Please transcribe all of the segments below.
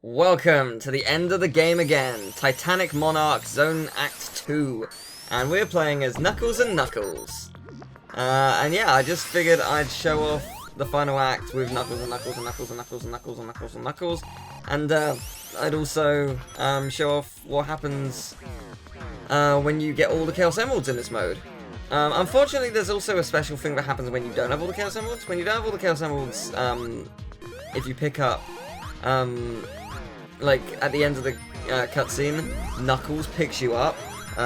Welcome to the end of the game again, Titanic Monarch Zone Act 2, and we're playing as Knuckles and Knuckles. And yeah, I just figured I'd show off the final act with Knuckles and Knuckles and Knuckles and Knuckles and Knuckles and Knuckles and Knuckles, and I'd also show off what happens when you get all the Chaos Emeralds in this mode. Unfortunately, there's also a special thing that happens when you don't have all the Chaos Emeralds. When you don't have all the Chaos Emeralds, if you pick up like at the end of the cutscene, Knuckles picks you up,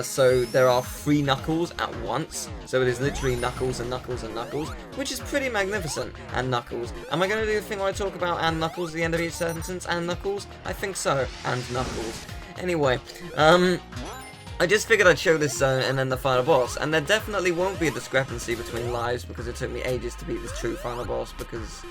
so there are 3 Knuckles at once, so it is literally Knuckles and Knuckles and Knuckles, which is pretty magnificent. And Knuckles. Am I going to do the thing where I talk about and Knuckles at the end of each sentence? And Knuckles? I think so. And Knuckles. Anyway, I just figured I'd show this zone and then the final boss, and there definitely won't be a discrepancy between lives because it took me ages to beat this true final boss, because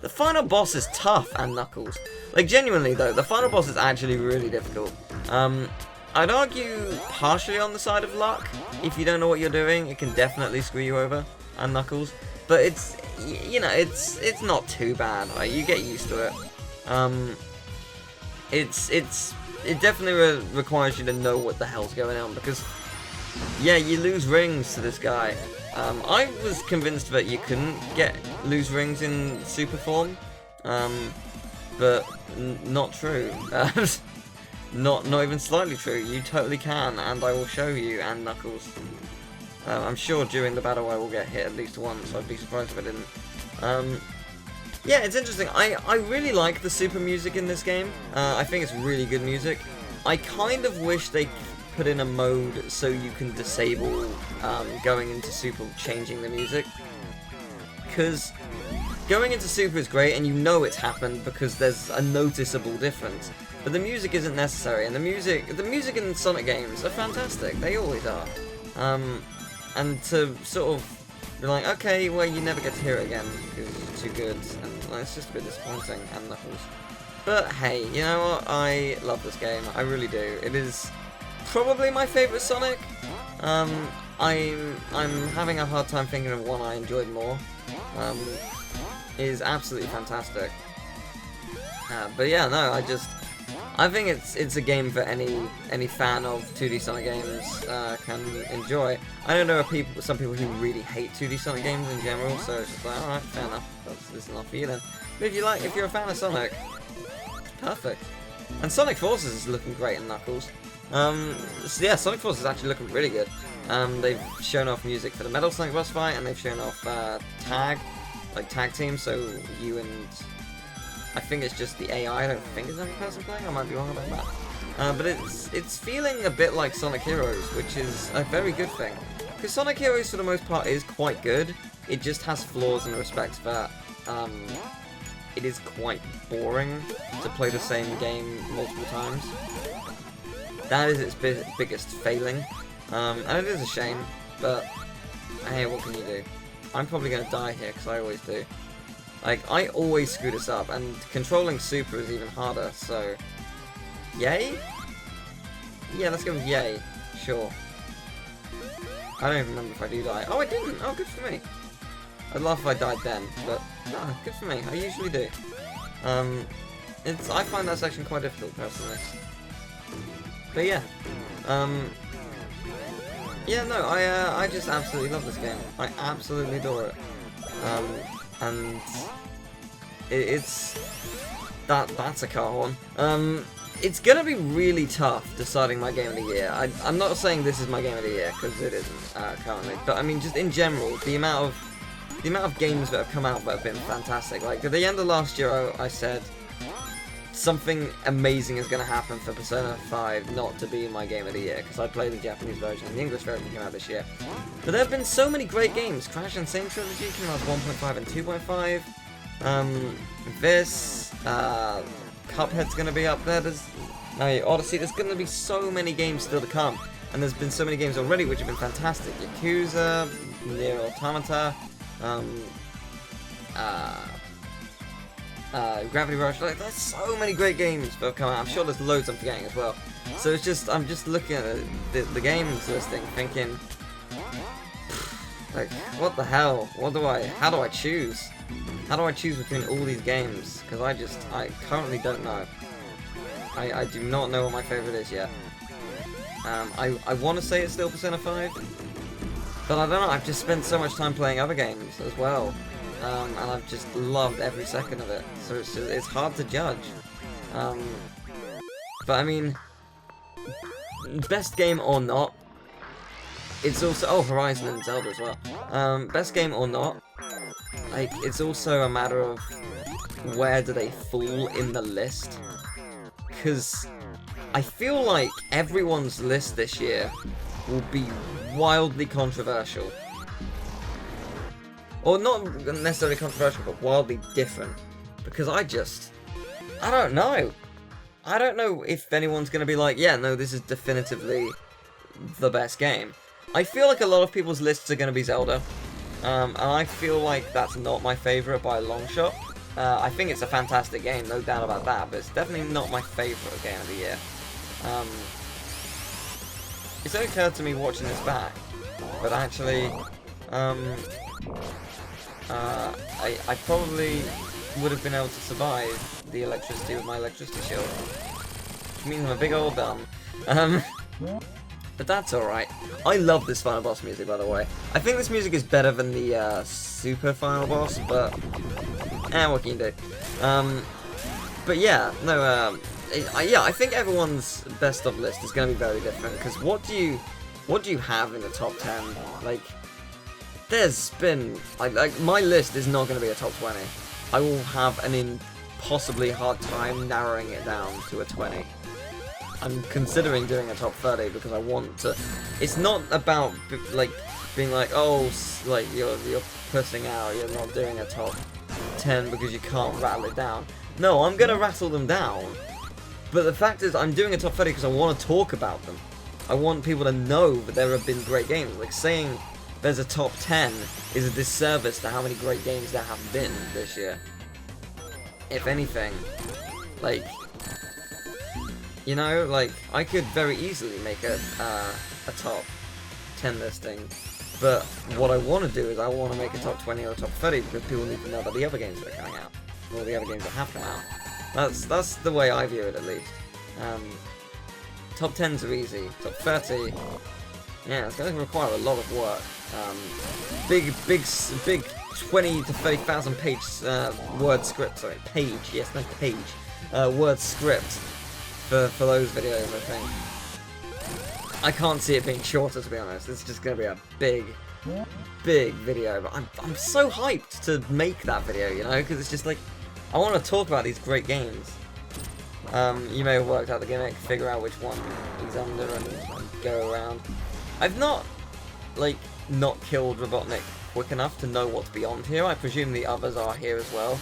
the final boss is tough, and Knuckles. Like, genuinely though, the final boss is actually really difficult. I'd argue partially on the side of luck. If you don't know what you're doing, it can definitely screw you over, and Knuckles. But it's, you know, it's not too bad. Like, you get used to it. It definitely requires you to know what the hell's going on, because, yeah, you lose rings to this guy. I was convinced that you couldn't lose rings in super form, but not true. Not even slightly true. You totally can, and I will show you. And Knuckles. I'm sure during the battle I will get hit at least once. I'd be surprised if I didn't. Yeah, it's interesting. I really like the super music in this game. I think it's really good music. I kind of wish they put in a mode so you can disable going into super changing the music, because going into super is great and you know it's happened because there's a noticeable difference, but the music isn't necessary, and the music in Sonic games are fantastic. They always are. And to sort of be like, okay, well, you never get to hear it again because it's too good, and well, it's just a bit disappointing. And Knuckles. But hey, you know what? I love this game. I really do. It is probably my favourite Sonic. I'm having a hard time thinking of one I enjoyed more. It is absolutely fantastic. But yeah, no, I think it's a game that any fan of 2D Sonic games can enjoy. I know there are some people who really hate 2D Sonic games in general, so it's just like, alright, fair enough, this is not for you then. But if you're a fan of Sonic, it's perfect. And Sonic Forces is looking great in Knuckles. So yeah, Sonic Forces is actually looking really good. They've shown off music for the Metal Sonic boss fight, and they've shown off tag team, so you and I think it's just the AI. I don't think it's every person playing. I might be wrong about that. But it's feeling a bit like Sonic Heroes, which is a very good thing. Because Sonic Heroes, for the most part, is quite good. It just has flaws in the respect that it is quite boring to play the same game multiple times. That is its biggest failing. And it is a shame, but hey, what can you do? I'm probably going to die here, because I always do. Like, I always screw this up, and controlling super is even harder, so yay? Yeah, let's go with yay. Sure. I don't even remember if I do die. Oh, I didn't! Oh, good for me. I'd laugh if I died then, but no, good for me. I usually do. I find that section quite difficult, personally. But yeah. Yeah, no, I just absolutely love this game. I absolutely adore it. And that's a car horn. It's gonna be really tough deciding my game of the year. I'm not saying this is my game of the year, because it isn't currently. But I mean, just in general, the amount of games that have come out that have been fantastic. Like at the end of last year, I said something amazing is going to happen for Persona 5 not to be my game of the year, because I played the Japanese version and the English version came out this year. But there have been so many great games. Crash and Sing Trilogy came out 1.5 and 2.5. Cuphead's going to be up there. Odyssey. There's going to be so many games still to come. And there's been so many games already which have been fantastic. Yakuza, Nier Automata, Gravity Rush. Like, there's so many great games that have come out. I'm sure there's loads I'm forgetting as well. So it's just, I'm just looking at the games listing, thinking, Like, what the hell? How do I choose? How do I choose between all these games? Because I currently don't know. I do not know what my favourite is yet. I want to say it's still Persona 5, but I don't know, I've just spent so much time playing other games as well, and I've just loved every second of it, so it's hard to judge. But I mean, best game or not, it's also, oh, Horizon and Zelda as well. Best game or not, like, it's also a matter of where do they fall in the list, because I feel like everyone's list this year will be wildly controversial. Or not necessarily controversial, but wildly different. Because I don't know. I don't know if anyone's going to be like, yeah, no, this is definitively the best game. I feel like a lot of people's lists are going to be Zelda. And I feel like that's not my favourite by a long shot. I think it's a fantastic game, no doubt about that, but it's definitely not my favourite game of the year. It's only occurred to me watching this back, but actually, I probably would have been able to survive the electricity with my electricity shield, which means I'm a big old dumb. But that's alright. I love this final boss music, by the way. I think this music is better than the super final boss, but what can you do? But yeah, no, yeah, I think everyone's best of list is going to be very different, because what do you have in the top 10? Like, there's been, like my list is not going to be a top 20. I will have an impossibly hard time narrowing it down to a 20. I'm considering doing a top 30 because I want to. It's not about like being like, oh, like you're pussing out, you're not doing a top 10 because you can't rattle it down. No, I'm gonna rattle them down. But the fact is, I'm doing a top 30 because I want to talk about them. I want people to know that there have been great games. Like, saying there's a top 10 is a disservice to how many great games there have been this year. If anything, like, you know, like, I could very easily make a top 10 listing. But what I want to do is I want to make a top 20 or a top 30 because people need to know about the other games that are coming out. Or the other games that have come out. That's the way I view it, at least. Top 10s are easy. Top 30, yeah, it's going to require a lot of work. Big 20 to 30,000 page word script. Sorry, page. Yes, no page. Word script for those videos, I think. I can't see it being shorter, to be honest. It's just going to be a big video. But I'm so hyped to make that video, you know, because it's just like, I want to talk about these great games. You may have worked out the gimmick, figure out which one he's under and go around. I've not killed Robotnik quick enough to know what's beyond here. I presume the others are here as well.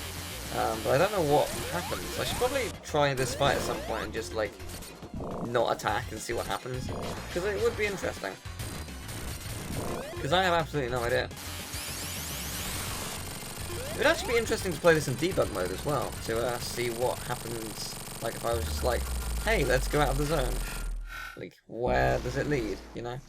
But I don't know what happens. I should probably try this fight at some point and just, like, not attack and see what happens. Because it would be interesting. Because I have absolutely no idea. It would actually be interesting to play this in debug mode as well, to see what happens, like, if I was just like, hey, let's go out of the zone. Like, where does it lead, you know?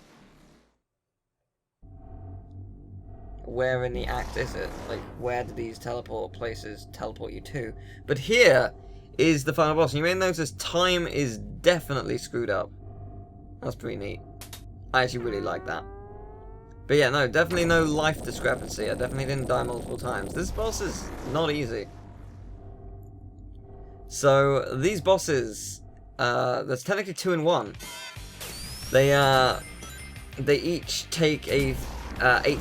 Where in the act is it? Like, where do these teleport places teleport you to? But here is the final boss. You may notice time is definitely screwed up. That's pretty neat. I actually really like that. But yeah, no, definitely no life discrepancy. I definitely didn't die multiple times. This boss is not easy. So, these bosses, there's technically 2 in 1. They each take 8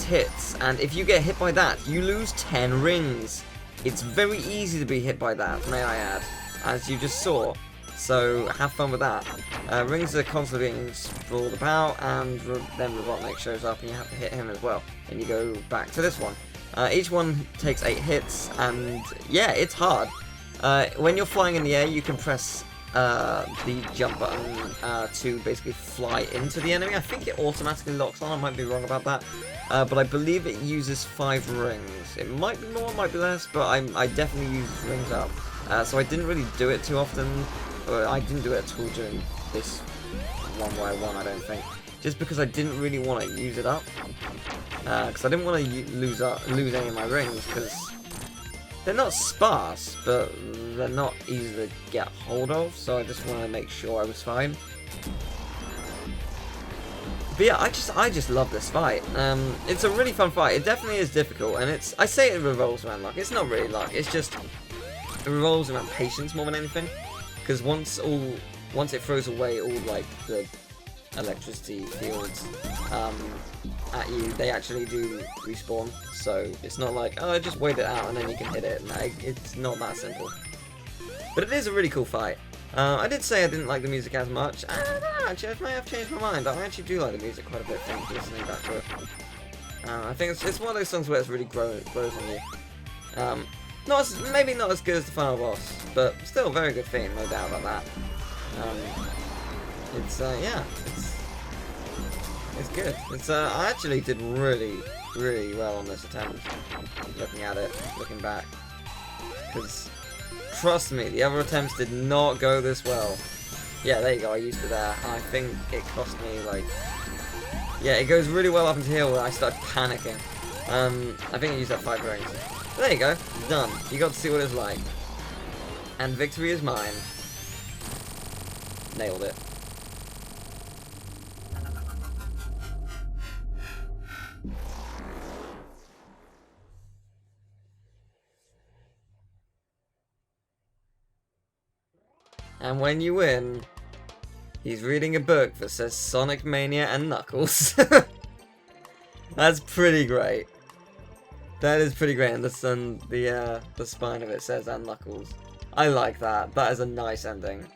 hits, and if you get hit by that, you lose 10 rings. It's very easy to be hit by that, may I add, as you just saw. So have fun with that. Rings are constantly being sprawled about, and then Robotnik shows up and you have to hit him as well. And you go back to this one. Each one takes 8 hits, and yeah, it's hard. When you're flying in the air, you can press the jump button to basically fly into the enemy. I think it automatically locks on, I might be wrong about that. But I believe it uses 5 rings. It might be more, it might be less, but I definitely use rings up. So I didn't really do it too often. I didn't do it at all during this 1v1, I don't think. just because I didn't really want to use it up. Because I didn't want to lose any of my rings, because they're not sparse, but they're not easy to get hold of, so I just want to make sure I was fine. But yeah, I just love this fight. It's a really fun fight. It definitely is difficult, and I say it revolves around luck. It's not really luck. It's just it revolves around patience more than anything. Because once it throws away all like the electricity fields at you, they actually do respawn. So it's not like, oh, just wait it out and then you can hit it. No, it's not that simple. But it is a really cool fight. I did say I didn't like the music as much. I don't know, actually, I may have changed my mind. I actually do like the music quite a bit from listening back to it. I think it's one of those songs where it's really grows on you. Maybe not as good as the final boss, but still a very good theme, no doubt about that. It's good. I actually did really, really well on this attempt. Looking at it, looking back, because trust me, the other attempts did not go this well. Yeah, there you go. I used it there, and I think it cost me like. Yeah, it goes really well up until here where I started panicking. I think I used up 5 rings. There you go, done. You got to see what it's like. And victory is mine. Nailed it. And when you win, he's reading a book that says Sonic Mania and Knuckles. That's pretty great. That is pretty great, and the spine of it says and Knuckles. I like that. That is a nice ending.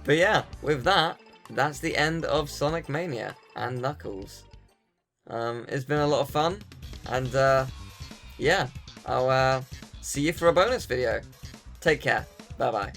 But yeah, with that, that's the end of Sonic Mania and Knuckles. It's been a lot of fun, and yeah, I'll see you for a bonus video. Take care. Bye bye.